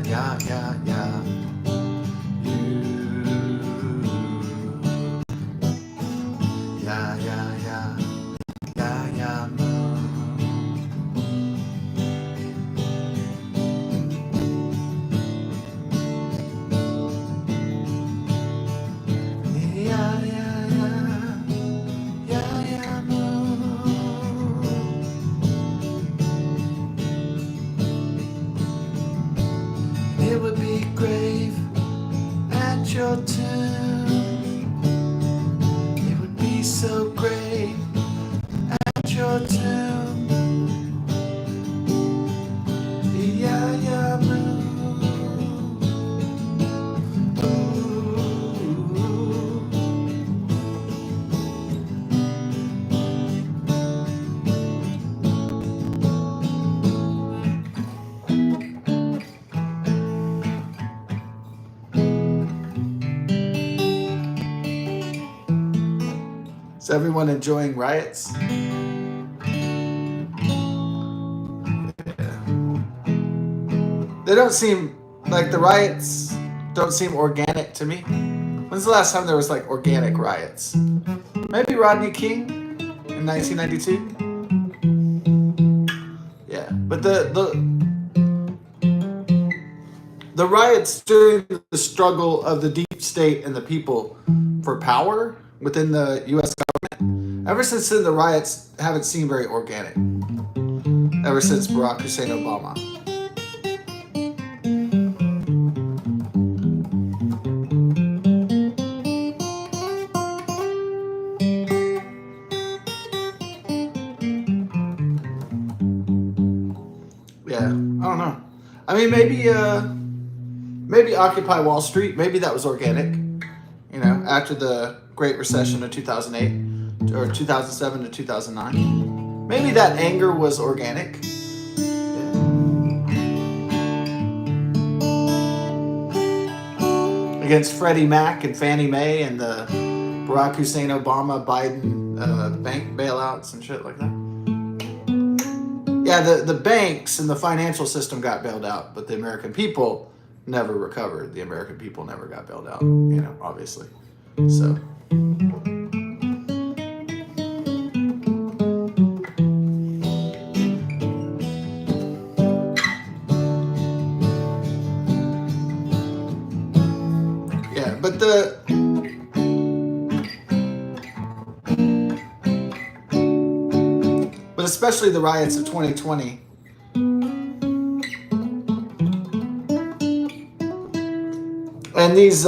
yeah, yeah, yeah. Yeah, yeah, yeah. Yeah, yeah, yeah, yeah, yeah. Yeah, yeah, it would be grave at your tomb. It would be so great at your tomb. Yeah, yeah, Is everyone enjoying riots? They don't seem like the riots don't seem organic to me. When's the last time there was like organic riots? Maybe Rodney King in 1992. Yeah, but the riots during the struggle of the deep state and the people for power within the U.S. government, ever since then the riots haven't seemed very organic. Ever since Barack Hussein Obama. Yeah, I don't know. I mean, maybe Occupy Wall Street. Maybe that was organic. You know, after the Great Recession of 2008 or 2007 to 2009. Maybe that anger was organic. Against Freddie Mac and Fannie Mae and the Barack Hussein Obama Biden bank bailouts and shit like that. Yeah, the banks and the financial system got bailed out, but the American people never recovered. The American people never got bailed out, you know, obviously. So. Yeah, but especially the riots of 2020. And these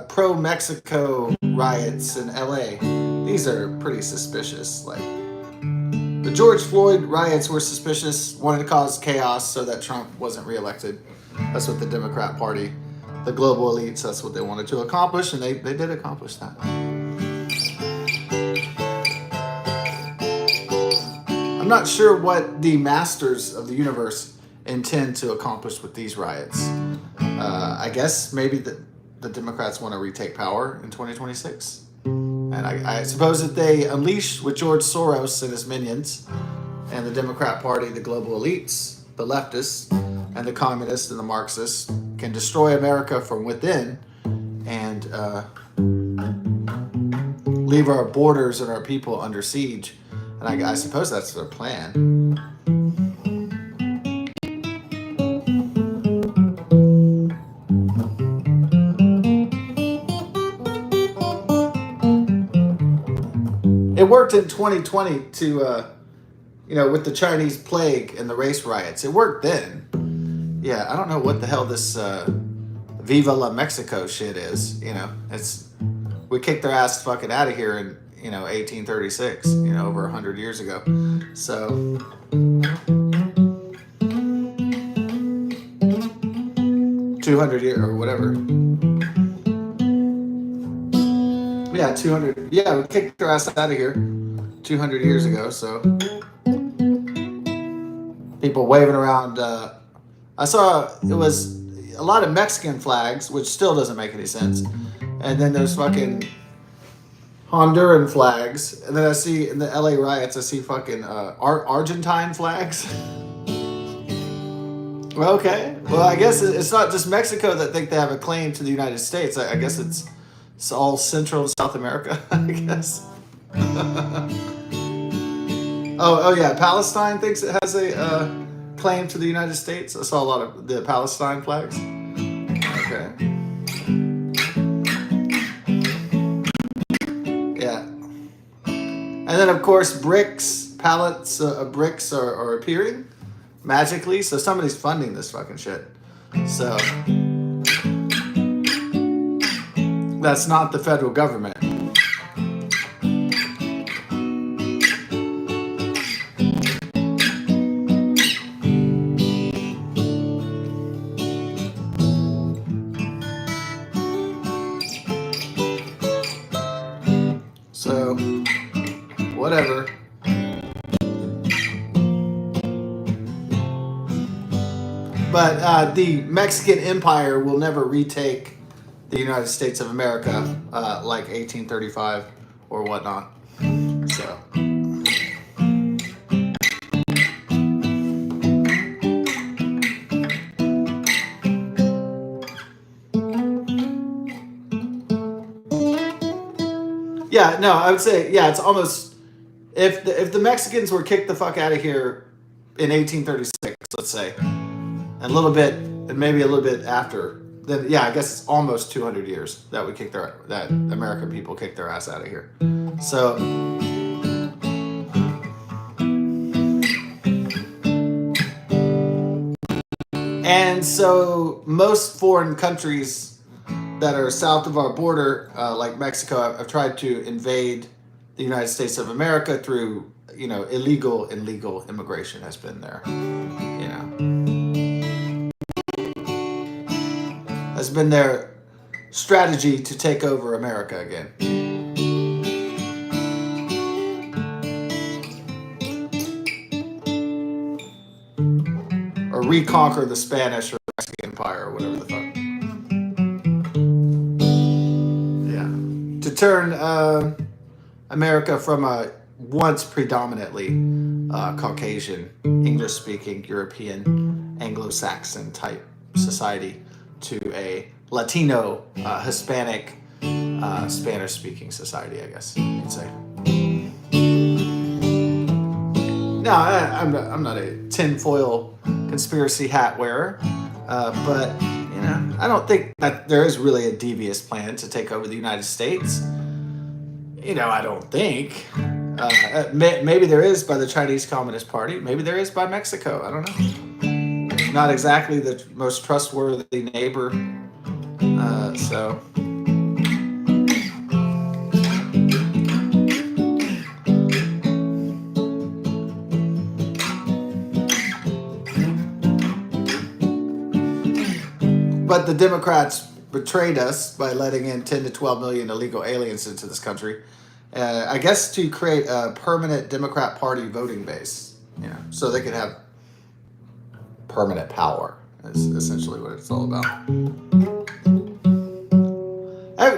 pro-Mexico riots in LA, these are pretty suspicious. Like, the George Floyd riots were suspicious, wanted to cause chaos so that Trump wasn't reelected. That's what the Democrat Party, the global elites, that's what they wanted to accomplish, and they did accomplish that. I'm not sure what the masters of the universe intend to accomplish with these riots. I guess maybe the Democrats want to retake power in 2026. And I suppose that they unleash with George Soros and his minions and the Democrat Party, the global elites, the leftists, and the communists and the Marxists can destroy America from within and leave our borders and our people under siege. And I suppose that's their plan. It worked in 2020 to, with the Chinese plague and the race riots. It worked then. Yeah, I don't know what the hell this Viva la Mexico shit is. We kicked their ass fucking out of here in 1836. Over 100 years ago. So 200 years or whatever. Yeah, 200. Yeah, we kicked their ass out of here 200 years ago. So people waving around. I saw it was a lot of Mexican flags, which still doesn't make any sense. And then there's fucking Honduran flags. And then I see in the LA riots, I see fucking Argentine flags. Okay. Well, I guess it's not just Mexico that think they have a claim to the United States. I guess it's all Central and South America, I guess. Oh yeah. Palestine thinks it has a claim to the United States. I saw a lot of the Palestine flags. Okay. Yeah. And then, of course, pallets of bricks are appearing magically. So somebody's funding this fucking shit. So that's not the federal government. So, whatever. But the Mexican Empire will never retake the United States of America like 1835 or whatnot. So. Yeah, no, I would say, yeah, it's almost, if the Mexicans were kicked the fuck out of here in 1836, let's say, and a little bit, and maybe a little bit after, then yeah, I guess it's almost 200 years that that American people kicked their ass out of here. So, and so most foreign countries that are south of our border, like Mexico, have tried to invade the United States of America through, illegal and legal immigration has been there, has been their strategy to take over America again. Or reconquer the Spanish or Mexican Empire or whatever the fuck. To turn America from a once predominantly Caucasian, English-speaking, European, Anglo-Saxon type society to a Latino, Hispanic, Spanish-speaking society, I guess you'd say. No, I'm not a tinfoil conspiracy hat wearer, but I don't think that there is really a devious plan to take over the United States. I don't think. Maybe there is by the Chinese Communist Party. Maybe there is by Mexico. I don't know. Not exactly the most trustworthy neighbor. So. But the Democrats betrayed us by letting in 10 to 12 million illegal aliens into this country. I guess to create a permanent Democrat Party voting base, so they could have permanent power. Is essentially what it's all about.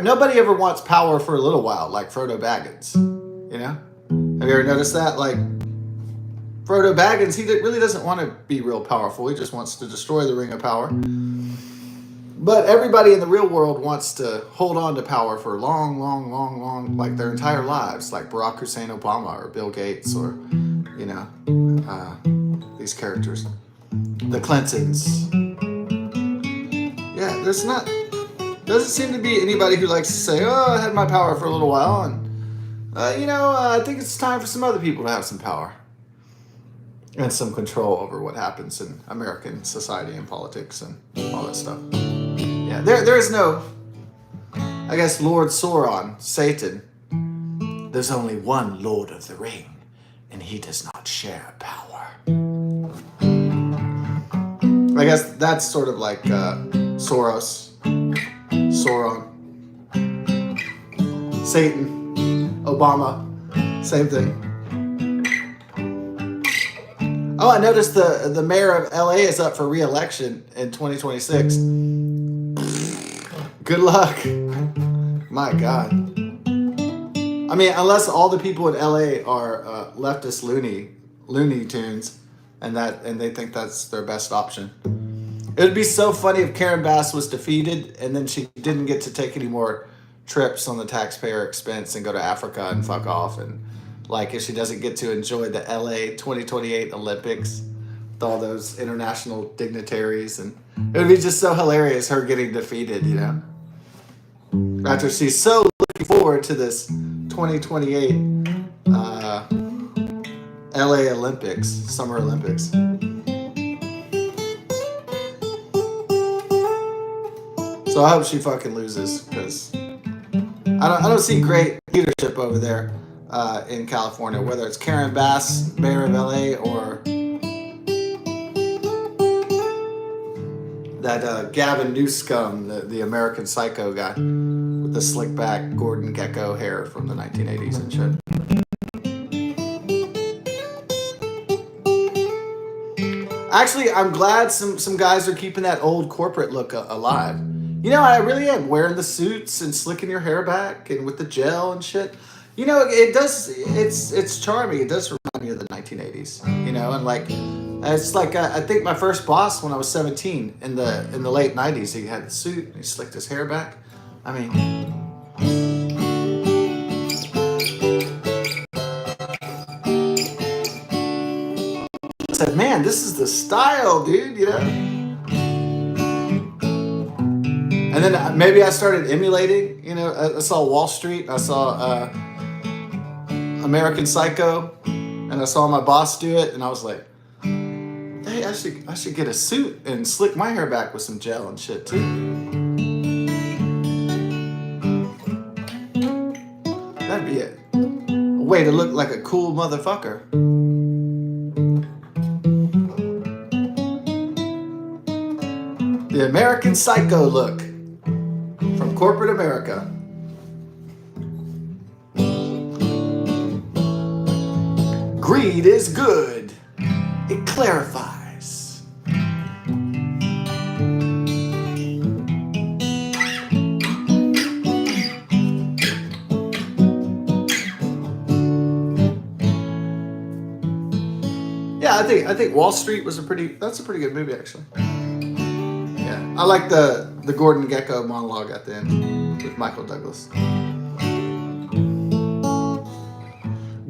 Nobody ever wants power for a little while, like Frodo Baggins. Have you ever noticed that? Like Frodo Baggins, he really doesn't want to be real powerful. He just wants to destroy the Ring of Power. But everybody in the real world wants to hold on to power for long, like their entire lives, like Barack Hussein Obama or Bill Gates or, these characters. The Clintons. Yeah, doesn't seem to be anybody who likes to say, oh, I had my power for a little while, and, I think it's time for some other people to have some power. And some control over what happens in American society and politics and all that stuff. Yeah, there is no, I guess, Lord Sauron, Satan. There's only one Lord of the Ring, and he does not share power. I guess that's sort of like Soros, Sauron, Satan, Obama, same thing. Oh, I noticed the mayor of LA is up for re-election in 2026. Good luck. My God. I mean, unless all the people in LA are leftist Looney Tunes, and they think that's their best option. It would be so funny if Karen Bass was defeated and then she didn't get to take any more trips on the taxpayer expense and go to Africa and fuck off. And like if she doesn't get to enjoy the LA 2028 Olympics with all those international dignitaries. And it would be just so hilarious her getting defeated, you know? After she's so looking forward to this 2028 LA Olympics, Summer Olympics. So I hope she fucking loses because I don't see great leadership over there in California, whether it's Karen Bass, mayor of LA, or that Gavin Newsome, the American Psycho guy with the slick back Gordon Gekko hair from the 1980s and shit. Actually, I'm glad some guys are keeping that old corporate look alive. You know, I really am wearing the suits and slicking your hair back and with the gel and shit. You know, it does. It's charming. It does remind me of the 1980s. You know, and like it's like I think my first boss when I was 17 in the late 90s. He had the suit. And he slicked his hair back. I mean. I said, man, this is the style, dude. You know. And then maybe I started emulating, you know, I saw Wall Street, I saw American Psycho, and I saw my boss do it, and I was like, hey, I should get a suit and slick my hair back with some gel and shit too. That'd be it. A way to look like a cool motherfucker. The American Psycho look. From corporate America. Greed is good. It clarifies. Yeah, I think Wall Street was that's a pretty good movie actually. Yeah, I like the Gordon Gekko monologue at the end with Michael Douglas.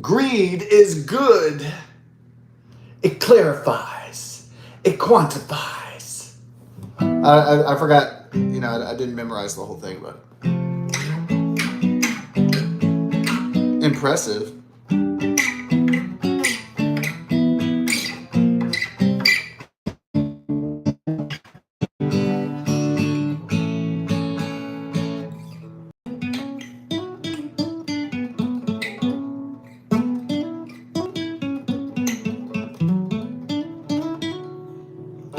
Greed is good. It clarifies. It quantifies. I forgot, you know, I didn't memorize the whole thing, but impressive.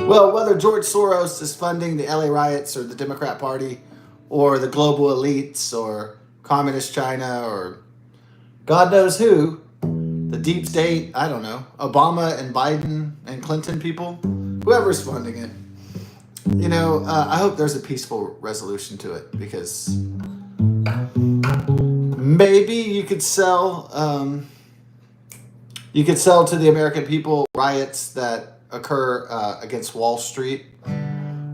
Well, whether George Soros is funding the LA riots or the Democrat Party or the global elites or communist China or God knows who, the deep state, I don't know, Obama and Biden and Clinton people, whoever's funding it, you know, I hope there's a peaceful resolution to it because maybe you could sell to the American people riots that occur against Wall Street,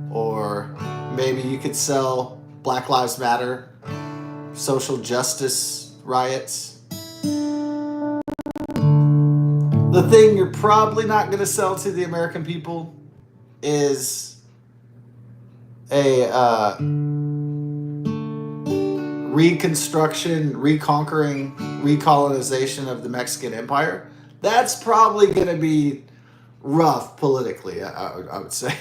or maybe you could sell Black Lives Matter, social justice riots. The thing you're probably not going to sell to the American people is a reconstruction, reconquering, recolonization of the Mexican Empire. That's probably going to be rough politically, I would say.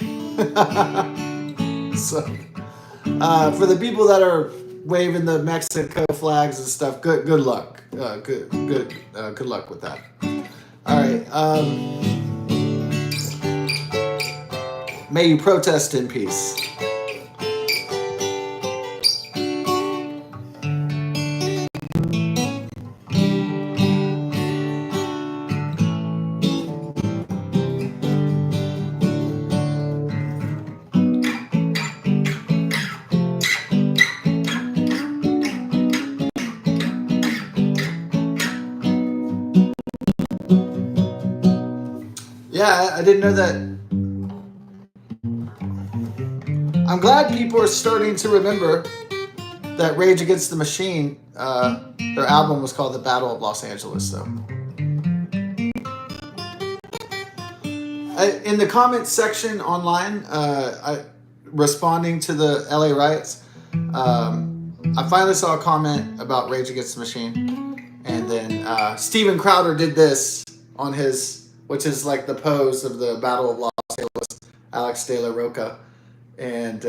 So, for the people that are waving the Mexico flags and stuff, good luck. Good luck with that. All right. May you protest in peace. Yeah, I didn't know that. I'm glad people are starting to remember that Rage Against the Machine, their album was called The Battle of Los Angeles, though. In the comments section online, responding to the LA riots, I finally saw a comment about Rage Against the Machine, and then Steven Crowder did this on his, which is like the pose of the Battle of Los Angeles, Alex De La Roca, and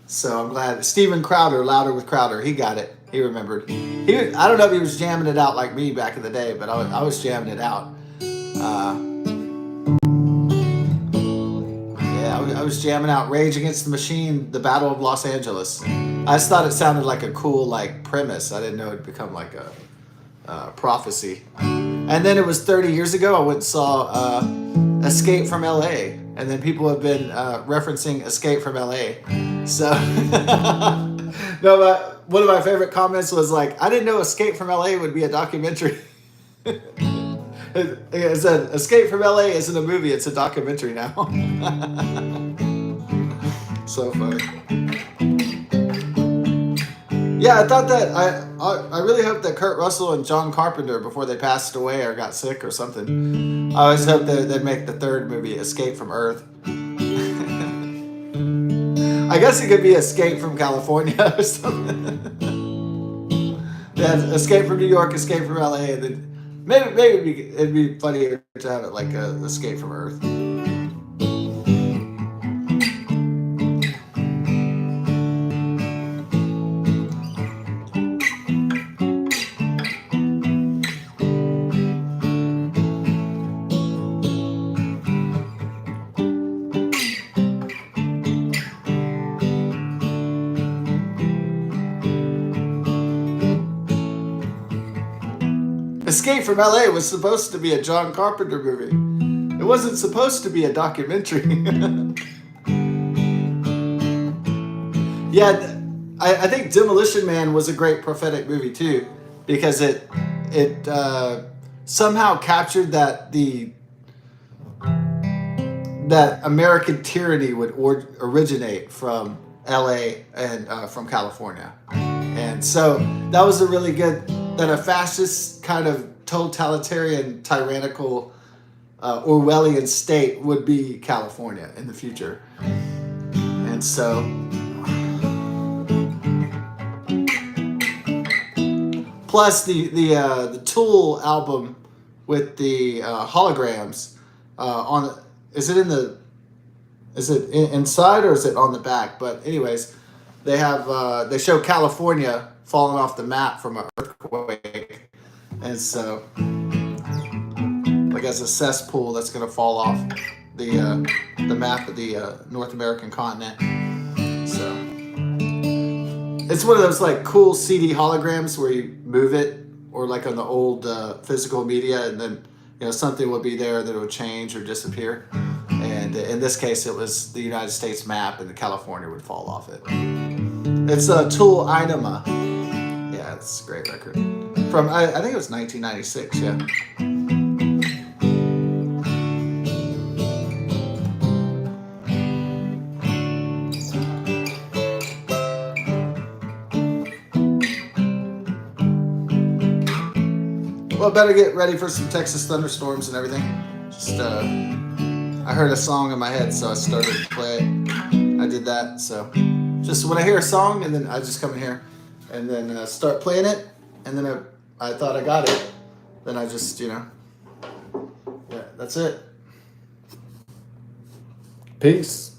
so I'm glad Steven Crowder, Louder with Crowder, he got it, he remembered. I don't know if he was jamming it out like me back in the day, but I was jamming it out. I was jamming out Rage Against the Machine, The Battle of Los Angeles. I just thought it sounded like a cool like premise. I didn't know it'd become like a prophecy. And then it was 30 years ago, I went and saw Escape from LA. And then people have been referencing Escape from LA. So, no, but one of my favorite comments was like, I didn't know Escape from LA would be a documentary. It said, Escape from LA isn't a movie, it's a documentary now. So funny. Yeah, I thought that, I really hope that Kurt Russell and John Carpenter, before they passed away or got sick or something, I always hoped that they'd make the third movie, Escape from Earth. I guess it could be Escape from California or something. Yeah, Escape from New York, Escape from LA, and then maybe it'd be funnier to have it like Escape from Earth. Escape from LA was supposed to be a John Carpenter movie. It wasn't supposed to be a documentary. Yeah, I think Demolition Man was a great prophetic movie too, because it somehow captured that American tyranny would originate from LA and from California. And so that was a really good, that a fascist kind of totalitarian, tyrannical, Orwellian state would be California in the future. And so, plus the Tool album with the holograms is it inside or is it on the back? But anyways, they show California falling off the map from an earthquake, and so like as a cesspool that's going to fall off the map of the North American continent. So it's one of those like cool CD holograms where you move it, or like on the old physical media, and then something will be there that will change or disappear. And in this case, it was the United States map, and the California would fall off it. It's a Tool Inema. Yeah, it's a great record. From, I think it was 1996, yeah. Well, better get ready for some Texas thunderstorms and everything. Just, I heard a song in my head, so I started to play it. I did that, so just when I hear a song, and then I just come in here and then start playing it, and then I thought I got it, then I just, yeah, that's it. Peace.